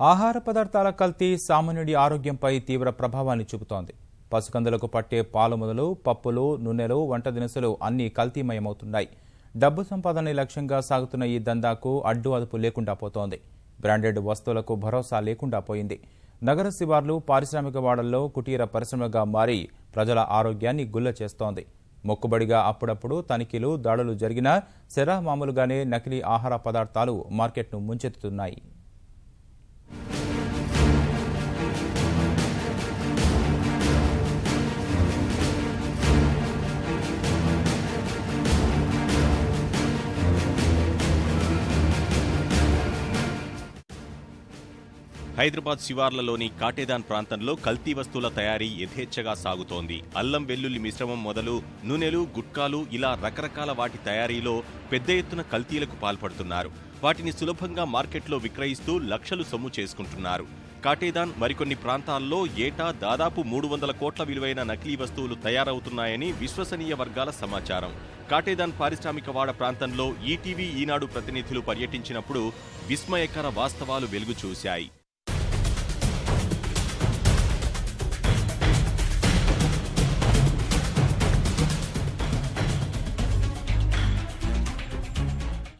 ఆహార పదార్థాల కల్తీ సామాన్యుడి ఆరోగ్యంపై తీవ్ర ప్రభావాన్ని చూపుతోంది. పసుకందులకు పట్టే పాలు మొదలు పప్పులు, నూనెలు, వంట దినుసులు అన్నీ కల్తీమయమవుతున్నాయి. డబ్బు సంపాదన లక్ష్యంగా సాగుతున్న ఈ దందాకు అడ్డు అదుపు లేకుండా పోతోంది. బ్రాండెడ్ వస్తువులకు భరోసా లేకుండా పోయింది. నగర శివార్లు, పారిశ్రామిక వాడల్లో కుటీర పరిశ్రమగా మారి ప్రజల ఆరోగ్యాన్ని గుల్ల చేస్తోంది. మొక్కుబడిగా అప్పుడప్పుడు తనిఖీలు, దాడులు జరిగినా మామూలుగానే నకిలీ ఆహార పదార్థాలు మార్కెట్ను ముంచెత్తుతున్నాయి. హైదరాబాద్ శివార్లలోని కాటేదాన్ ప్రాంతంలో కల్తీ వస్తువుల తయారీ యథేచ్ఛగా సాగుతోంది. అల్లం వెల్లుల్లి మిశ్రమం మొదలు నూనెలు, గుట్కాలు ఇలా రకరకాల వాటి తయారీలో పెద్ద ఎత్తున కల్తీలకు పాల్పడుతున్నారు. వాటిని సులభంగా మార్కెట్లో విక్రయిస్తూ లక్షలు సొమ్ము చేసుకుంటున్నారు. కాటేదాన్ మరికొన్ని ప్రాంతాల్లో ఏటా దాదాపు 300 కోట్ల విలువైన నకిలీ వస్తువులు తయారవుతున్నాయని విశ్వసనీయ వర్గాల సమాచారం. కాటేదాన్ పారిశ్రామిక వాడ ప్రాంతంలో ఈటీవీ, ఈనాడు ప్రతినిధులు పర్యటించినప్పుడు విస్మయకర వాస్తవాలు వెలుగు చూశాయి.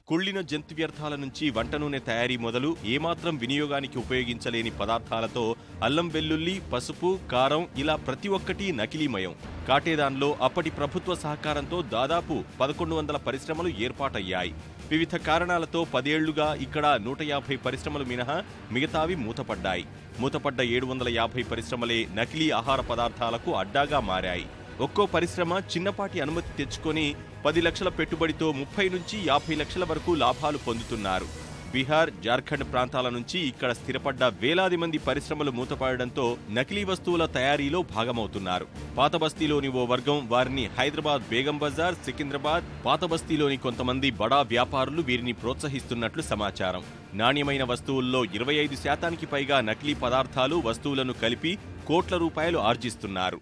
కుళ్లిన జంతు వ్యర్థాల నుంచి వంట నూనె తయారీ మొదలు ఏమాత్రం వినియోగానికి ఉపయోగించలేని పదార్థాలతో అల్లం వెల్లుల్లి, పసుపు, కారం ఇలా ప్రతి ఒక్కటి నకిలీమయం. కాటేదాన్లో అప్పటి ప్రభుత్వ సహకారంతో దాదాపు 1100 పరిశ్రమలు ఏర్పాటయ్యాయి. వివిధ కారణాలతో 10 ఏళ్లుగా ఇక్కడ 150 పరిశ్రమలు మినహా మిగతావి మూతపడ్డాయి. మూతపడ్డ 750 పరిశ్రమలే నకిలీ ఆహార పదార్థాలకు అడ్డాగా మారాయి. ఒక్కో పరిశ్రమ చిన్నపాటి అనుమతి తెచ్చుకొని 10 లక్షల పెట్టుబడితో 30 నుంచి 50 లక్షల వరకు లాభాలు పొందుతున్నారు. బీహార్, జార్ఖండ్ ప్రాంతాల నుంచి ఇక్కడ స్థిరపడ్డ వేలాది మంది పరిశ్రమలు మూతపడడంతో నకిలీ వస్తువుల తయారీలో భాగమవుతున్నారు. పాతబస్తీలోని ఓ వర్గం వారిని హైదరాబాద్ బేగం బజార్, సికింద్రాబాద్, పాతబస్తీలోని కొంతమంది బడా వ్యాపారులు వీరిని ప్రోత్సహిస్తున్నట్లు సమాచారం. నాణ్యమైన వస్తువుల్లో 25% పైగా నకిలీ పదార్థాలు, వస్తువులను కలిపి కోట్ల రూపాయలు ఆర్జిస్తున్నారు.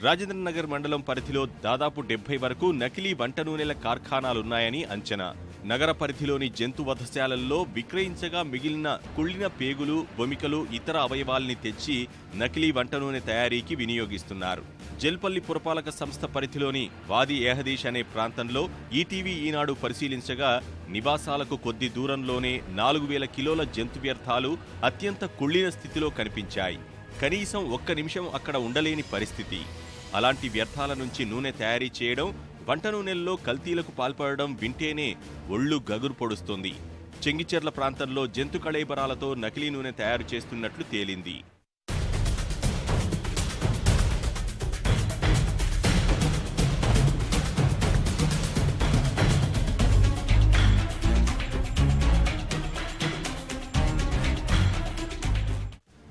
రాజేంద్రనగర్ మండలం పరిధిలో దాదాపు 70 వరకు నకిలీ వంట నూనెల కార్ఖానాలున్నాయని అంచనా. నగర పరిధిలోని జంతు వధశాలల్లో విక్రయించగా మిగిలిన కుళ్లిన పేగులు, బొమికలు, ఇతర అవయవాల్ని తెచ్చి నకిలీ వంట నూనె తయారీకి వినియోగిస్తున్నారు. జల్పల్లి పురపాలక సంస్థ పరిధిలోని వాది ఏహదీష్ అనే ప్రాంతంలో ఈటీవీ, ఈనాడు పరిశీలించగా నివాసాలకు కొద్ది దూరంలోనే 4000 కిలోల జంతు వ్యర్థాలు అత్యంత కుళ్లిన స్థితిలో కనిపించాయి. కనీసం ఒక్క నిమిషం అక్కడ ఉండలేని పరిస్థితి. అలాంటి వ్యర్థాల నుంచి నూనె తయారీ చేయడం, వంట నూనెల్లో కల్తీలకు పాల్పడడం వింటేనే ఒళ్ళు గగురు పొడుస్తుంది. చెంగిచెర్ల ప్రాంతంలో జంతు కళేబరాలతో నకిలీ నూనె తయారు చేస్తున్నట్లు తేలింది.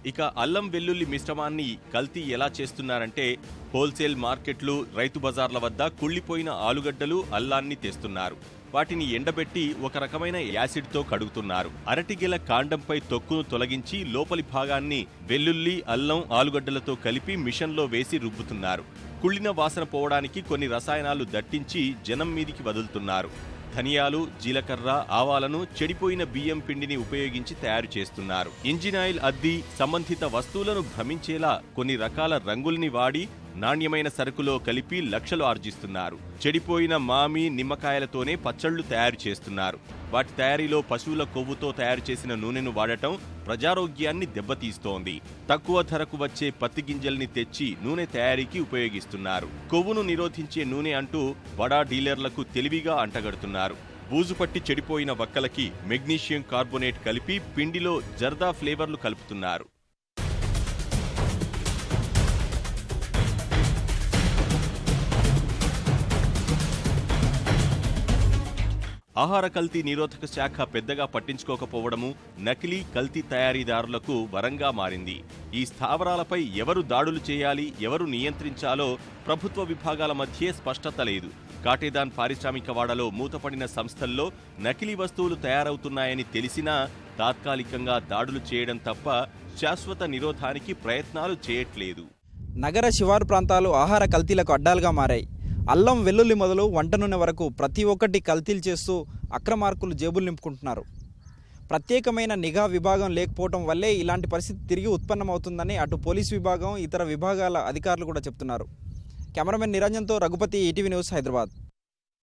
ఇక అల్లం వెల్లుల్లి మిశ్రమాన్ని కల్తీ ఎలా చేస్తున్నారంటే హోల్సేల్ మార్కెట్లు, రైతు బజార్ల వద్ద కుళ్లిపోయిన ఆలుగడ్డలు, అల్లాన్ని తెస్తున్నారు. వాటిని ఎండబెట్టి ఒక రకమైన యాసిడ్తో కడుగుతున్నారు. అరటిగెల కాండంపై తొక్కును తొలగించి లోపలి భాగాన్ని వెల్లుల్లి, అల్లం, ఆలుగడ్డలతో కలిపి మిషన్లో వేసి రుబ్బుతున్నారు. కుళ్లిన వాసన పోవడానికి కొన్ని రసాయనాలు దట్టించి జనం మీదికి వదులుతున్నారు. ధనియాలు, జీలకర్ర, ఆవాలను చెడిపోయిన బియ్యం పిండిని ఉపయోగించి తయారు చేస్తున్నారు. ఇంజిన్ ఆయిల్ అద్ది సంబంధిత వస్తువులను భ్రమించేలా కొన్ని రకాల రంగుల్ని వాడి నాణ్యమైన సరుకులో కలిపి లక్షలు ఆర్జిస్తున్నారు. చెడిపోయిన మామి, నిమ్మకాయలతోనే పచ్చళ్లు తయారు చేస్తున్నారు. వాటి తయారీలో పశువుల కొవ్వుతో తయారు చేసిన నూనెను వాడటం ప్రజారోగ్యాన్ని దెబ్బతీస్తోంది. తక్కువ ధరకు వచ్చే పత్తి గింజల్ని తెచ్చి నూనె తయారీకి ఉపయోగిస్తున్నారు. కొవ్వును నిరోధించే నూనె అంటూ బడా డీలర్లకు తెలివిగా అంటగడుతున్నారు. బూజుపట్టి చెడిపోయిన వక్కలకి మెగ్నీషియం కార్బోనేట్ కలిపి పిండిలో జర్దా ఫ్లేవర్లు కలుపుతున్నారు. ఆహార కల్తీ నిరోధక శాఖ పెద్దగా పట్టించుకోకపోవడము నకిలీ, కల్తీ తయారీదారులకు వరంగా మారింది. ఈ స్థావరాలపై ఎవరు దాడులు చేయాలి, ఎవరు నియంత్రించాలో ప్రభుత్వ విభాగాల మధ్య స్పష్టత లేదు. కాటేదాన్ పారిశ్రామిక వాడలో మూతపడిన సంస్థల్లో నకిలీ వస్తువులు తయారవుతున్నాయని తెలిసినా తాత్కాలికంగా దాడులు చేయడం తప్ప శాశ్వత నిరోధానికి ప్రయత్నాలు చేయట్లేదు. నగర శివారు ప్రాంతాలు ఆహార కల్తీలకు అడ్డాలుగా మారాయి. అల్లం వెల్లుల్లి మొదలు వంట నూనె వరకు ప్రతి ఒక్కటి కల్తీలు చేస్తూ అక్రమార్కులు జేబులు నింపుకుంటున్నారు. ప్రత్యేకమైన నిఘా విభాగం లేకపోవడం వల్లే ఇలాంటి పరిస్థితి తిరిగి ఉత్పన్నమవుతుందని అటు పోలీస్ విభాగం, ఇతర విభాగాల అధికారులు కూడా చెప్తున్నారు. కెమెరామెన్ నిరంజన్తో రఘుపతి, ఈటీవీ న్యూస్, హైదరాబాద్.